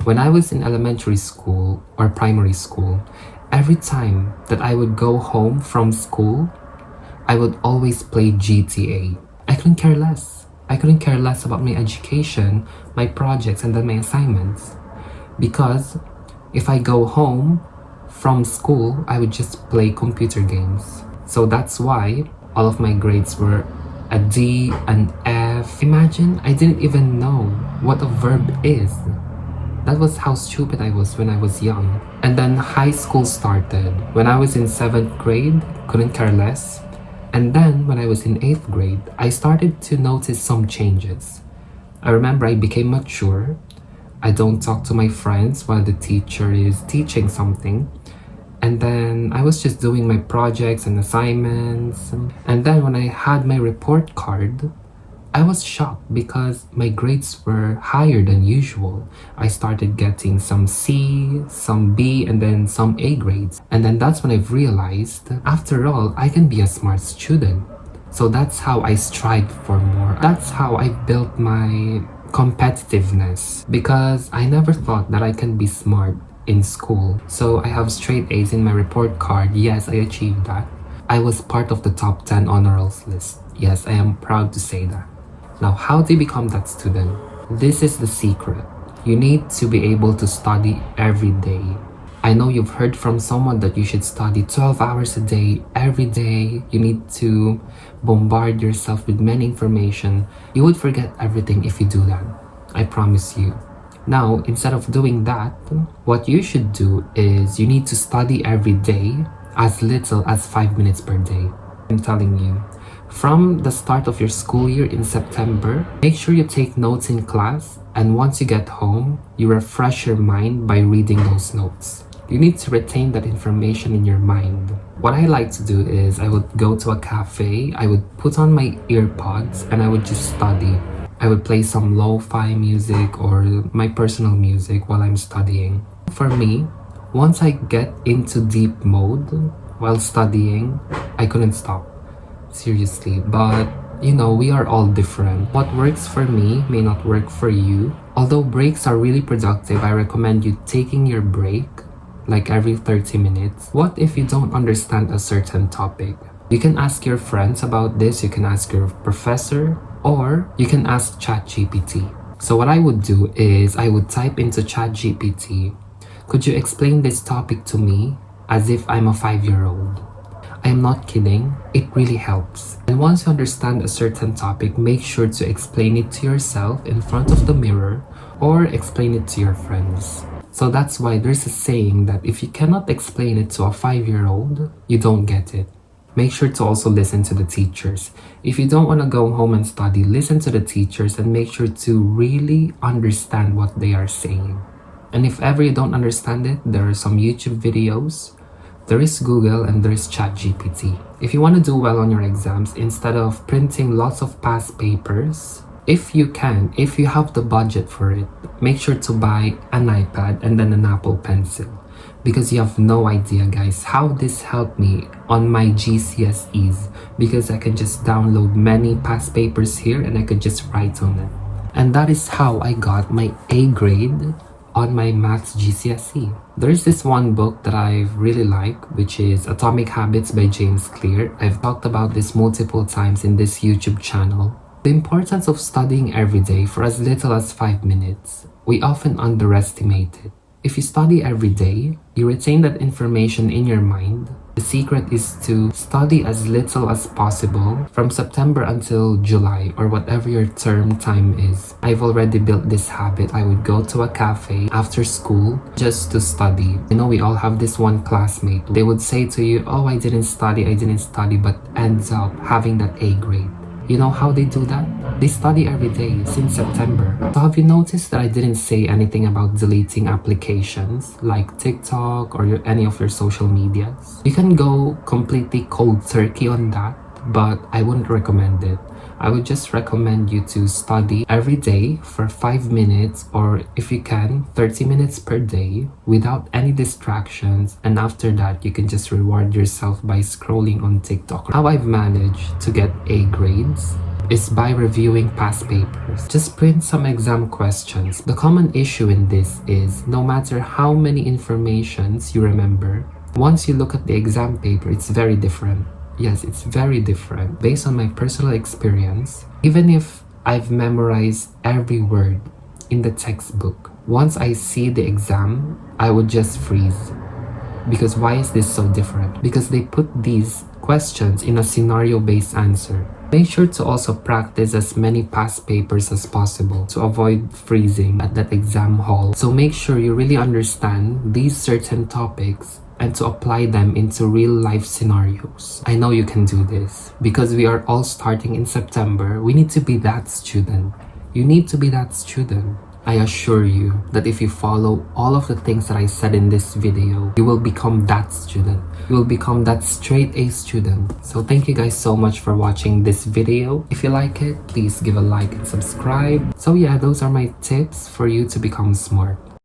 When I was in elementary school or primary school, every time that I would go home from school, I would always play GTA. I couldn't care less. I couldn't care less about my education, my projects, and then my assignments. Because if I go home from school, I would just play computer games. So that's why all of my grades were a D, an F. Imagine I didn't even know what a verb is. That was how stupid I was when I was young. And then high school started. When I was in 7th grade, couldn't care less. And then when I was in 8th grade, I started to notice some changes. I remember I became mature. I don't talk to my friends while the teacher is teaching something. And then I was just doing my projects and assignments. And then when I had my report card, I was shocked because my grades were higher than usual. I started getting some C, some B, and then some A grades. And then that's when I've realized, after all, I can be a smart student. So that's how I strived for more. That's how I built my competitiveness, because I never thought that I can be smart in school. So I have straight A's in my report card. Yes, I achieved that. I was part of the top 10 honor rolls list. Yes, I am proud to say that. Now, how do you become that student? This is the secret. You need to be able to study every day. I know you've heard from someone that you should study 12 hours a day, every day. You need to bombard yourself with many information. You would forget everything if you do that. I promise you. Now, instead of doing that, what you should do is you need to study every day as little as 5 minutes per day. I'm telling you. From the start of your school year in September, make sure you take notes in class, and once you get home, you refresh your mind by reading those notes. You need to retain that information in your mind. What I like to do is I would go to a cafe, I would put on my earpods, and I would just study. I would play some lo-fi music or my personal music while I'm studying. For me, once I get into deep mode while studying, I couldn't stop. Seriously, but you know, we are all different. What works for me may not work for you. Although breaks are really productive, I recommend you taking your break like every 30 minutes. What if you don't understand a certain topic? You can ask your friends about this, you can ask your professor, or you can ask ChatGPT. So what I would do is I would type into ChatGPT, could you explain this topic to me as if I'm a 5-year-old? I am not kidding, it really helps. And once you understand a certain topic, make sure to explain it to yourself in front of the mirror or explain it to your friends. So that's why there's a saying that if you cannot explain it to a 5-year-old, you don't get it. Make sure to also listen to the teachers. If you don't want to go home and study, listen to the teachers and make sure to really understand what they are saying. And if ever you don't understand it, there are some YouTube videos. There is Google and there is ChatGPT. If you want to do well on your exams, instead of printing lots of past papers, if you have the budget for it, make sure to buy an iPad and then an Apple Pencil. Because you have no idea, guys, how this helped me on my GCSEs. Because I can just download many past papers here and I could just write on it. And that is how I got my A grade on my maths GCSE. There's this one book that I really like, which is Atomic Habits by James Clear. I've talked about this multiple times in this YouTube channel. The importance of studying every day for as little as 5 minutes. We often underestimate it. If you study every day, you retain that information in your mind. The secret is to study as little as possible from September until July or whatever your term time is. I've already built this habit. I would go to a cafe after school just to study. You know, we all have this one classmate. They would say to you, oh, I didn't study, but ends up having that A grade. You know how they do that? They study every day since September. So have you noticed that I didn't say anything about deleting applications like TikTok or any of your social medias? You can go completely cold turkey on that, but I wouldn't recommend it. I would just recommend you to study every day for 5 minutes, or if you can, 30 minutes per day without any distractions. And after that, you can just reward yourself by scrolling on TikTok. How I've managed to get A grades, is by reviewing past papers. Just print some exam questions. The common issue in this is no matter how many informations you remember, once you look at the exam paper, it's very different. Yes, it's very different. Based on my personal experience, even if I've memorized every word in the textbook, once I see the exam, I would just freeze. Because why is this so different? Because they put these questions in a scenario-based answer. Make sure to also practice as many past papers as possible to avoid freezing at that exam hall. So make sure you really understand these certain topics and to apply them into real-life scenarios. I know you can do this. Because we are all starting in September, we need to be that student. You need to be that student. I assure you that if you follow all of the things that I said in this video, you will become that student. You will become that straight A student. So thank you guys so much for watching this video. If you like it, please give a like and subscribe. So yeah, those are my tips for you to become smart.